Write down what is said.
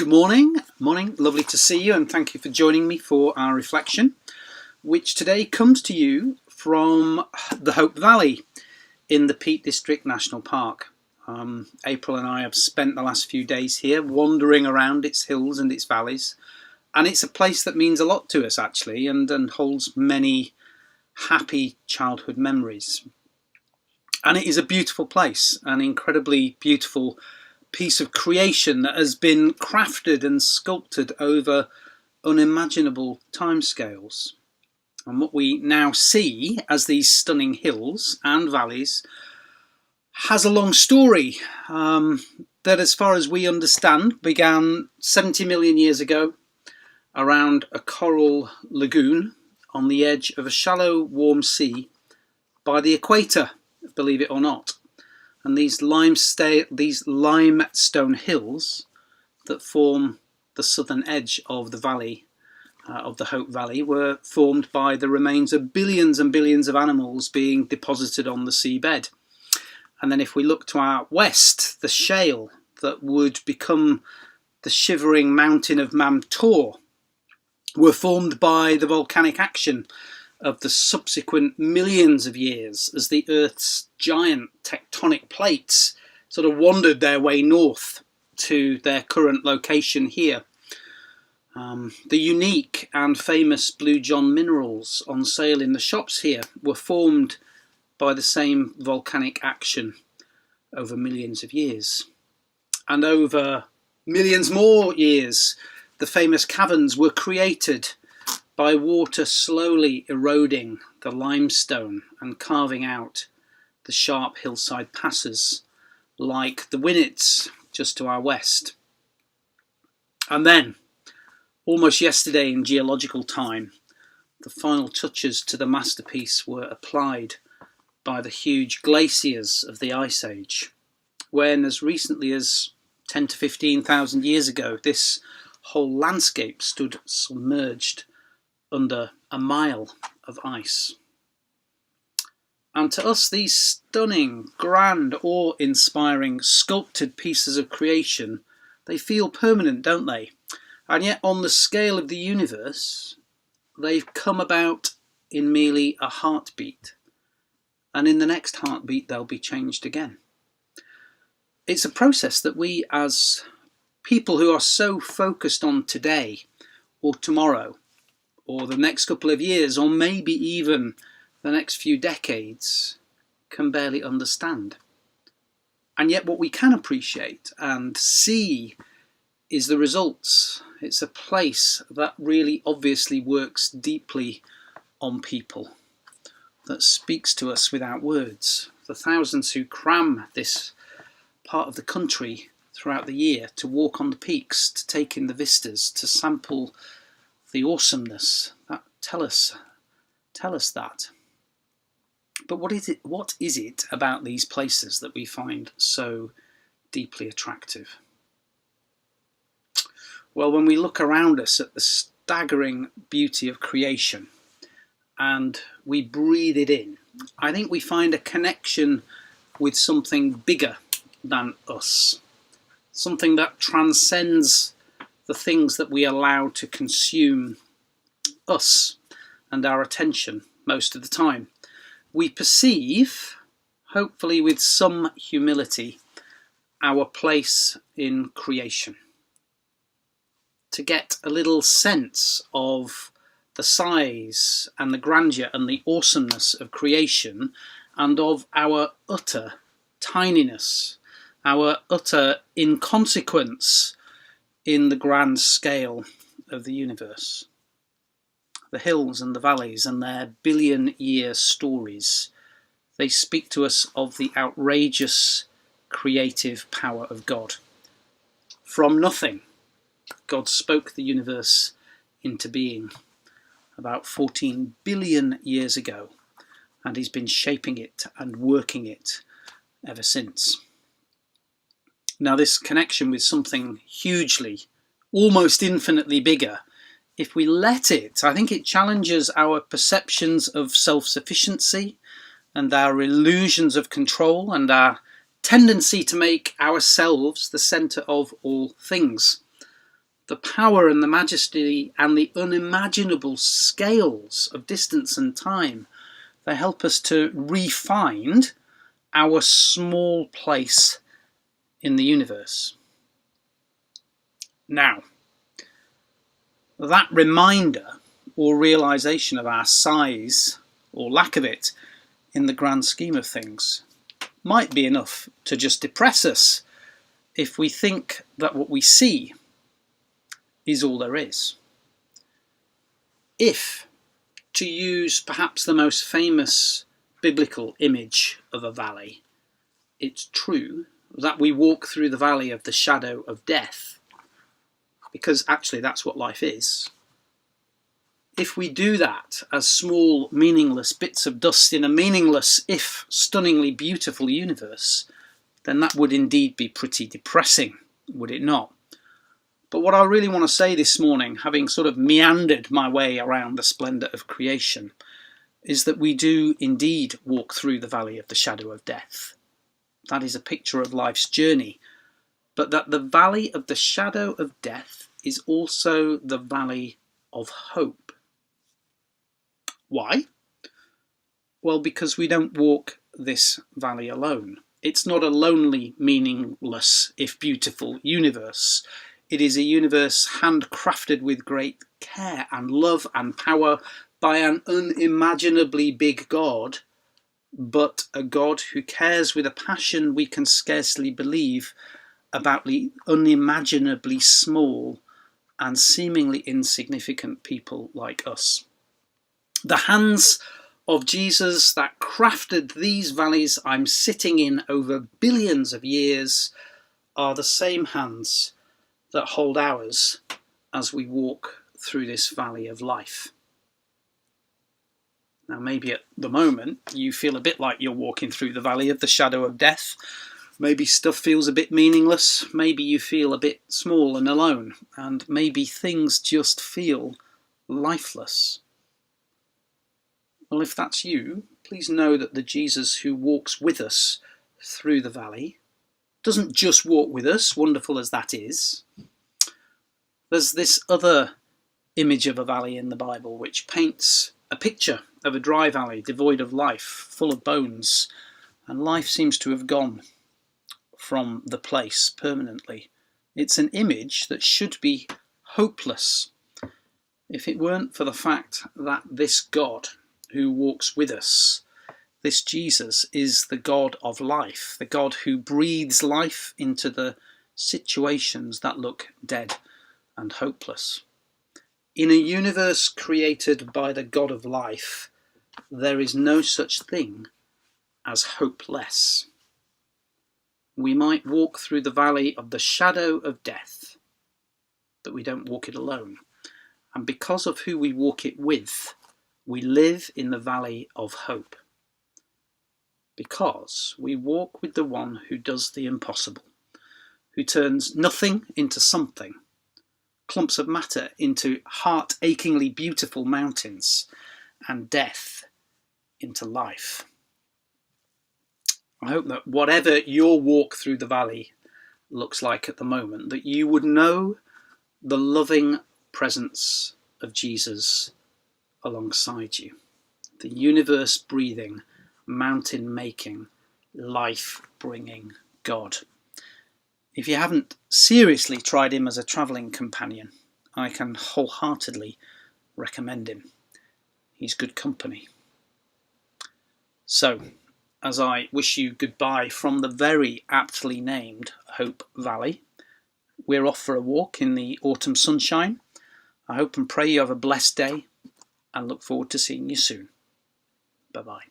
Good morning. Morning. Lovely to see you, and thank you for joining me for our reflection, which today comes to you from the Hope Valley in the Peak District National Park. April and I have spent the last few days here wandering around its hills and its valleys, and it's a place that means a lot to us actually, and holds many happy childhood memories. And it is a beautiful place, an incredibly beautiful piece of creation that has been crafted and sculpted over unimaginable timescales. And what we now see as these stunning hills and valleys has a long story that, as far as we understand, began 70 million years ago around a coral lagoon on the edge of a shallow, warm sea by the equator, believe it or not. And these limestone hills that form the southern edge of the valley, of the Hope Valley, were formed by the remains of billions and billions of animals being deposited on the seabed. And then if we look to our west, the shale that would become the shivering mountain of Mamtor were formed by the volcanic action of the subsequent millions of years as the Earth's giant tectonic plates sort of wandered their way north to their current location here. The unique and famous Blue John minerals on sale in the shops here were formed by the same volcanic action over millions of years. And over millions more years, the famous caverns were created by water slowly eroding the limestone and carving out the sharp hillside passes like the Winnets just to our west. And then, almost yesterday in geological time, the final touches to the masterpiece were applied by the huge glaciers of the Ice Age, when as recently as 10 to 15,000 years ago, this whole landscape stood submerged under a mile of ice. And to us, these stunning, grand, awe-inspiring, sculpted pieces of creation, they feel permanent, don't they? And yet on the scale of the universe, they've come about in merely a heartbeat. And in the next heartbeat, they'll be changed again. It's a process that we, as people who are so focused on today or tomorrow, or the next couple of years, or maybe even the next few decades, can barely understand. And yet what we can appreciate and see is the results. It's a place that really obviously works deeply on people, that speaks to us without words. The thousands who cram this part of the country throughout the year to walk on the peaks, to take in the vistas, to sample the awesomeness, that tell us that. But what is it about these places that we find so deeply attractive? Well, when we look around us at the staggering beauty of creation and we breathe it in, I think we find a connection with something bigger than us, something that transcends the things that we allow to consume us and our attention most of the time. We perceive, hopefully with some humility, our place in creation. To get a little sense of the size and the grandeur and the awesomeness of creation, and of our utter tininess, our utter inconsequence in the grand scale of the universe. The hills and the valleys and their billion-year stories, they speak to us of the outrageous creative power of God. From nothing, God spoke the universe into being about 14 billion years ago, and he's been shaping it and working it ever since. Now, this connection with something hugely, almost infinitely bigger, if we let it, I think it challenges our perceptions of self-sufficiency and our illusions of control and our tendency to make ourselves the centre of all things. the power and the majesty and the unimaginable scales of distance and time. They help us to re-find our small place in the universe. Now, that reminder or realization of our size or lack of it in the grand scheme of things might be enough to just depress us if we think that what we see is all there is. If, to use perhaps the most famous biblical image of a valley, it's true that we walk through the valley of the shadow of death, because actually that's what life is. If we do that as small, meaningless bits of dust in a meaningless, if stunningly beautiful universe, then that would indeed be pretty depressing, would it not? But what I really want to say this morning, having sort of meandered my way around the splendour of creation, is that we do indeed walk through the valley of the shadow of death. That is a picture of life's journey, but that the valley of the shadow of death is also the valley of hope. Why? Well, because we don't walk this valley alone. It's not a lonely, meaningless, if beautiful universe. It is a universe handcrafted with great care and love and power by an unimaginably big God, but a God who cares with a passion we can scarcely believe about the unimaginably small and seemingly insignificant people like us. The hands of Jesus that crafted these valleys I'm sitting in over billions of years are the same hands that hold ours as we walk through this valley of life. Now, maybe at the moment you feel a bit like you're walking through the valley of the shadow of death. Maybe stuff feels a bit meaningless. Maybe you feel a bit small and alone. And maybe things just feel lifeless. Well, if that's you, please know that the Jesus who walks with us through the valley doesn't just walk with us, wonderful as that is. There's this other image of a valley in the Bible which paints a picture of a dry valley devoid of life, full of bones, and life seems to have gone from the place permanently. It's an image that should be hopeless if it weren't for the fact that this God who walks with us, this Jesus, is the God of life, the God who breathes life into the situations that look dead and hopeless. In a universe created by the God of life, there is no such thing as hopeless. We might walk through the valley of the shadow of death, but we don't walk it alone. And because of who we walk it with, we live in the valley of hope. Because we walk with the one who does the impossible, who turns nothing into something, clumps of matter into heart-achingly beautiful mountains, and death into life. I hope that whatever your walk through the valley looks like at the moment, that you would know the loving presence of Jesus alongside you, the universe-breathing, mountain-making, life-bringing God. If you haven't seriously tried him as a travelling companion, I can wholeheartedly recommend him. He's good company. So, as I wish you goodbye from the very aptly named Hope Valley, we're off for a walk in the autumn sunshine. I hope and pray you have a blessed day and look forward to seeing you soon. Bye-bye.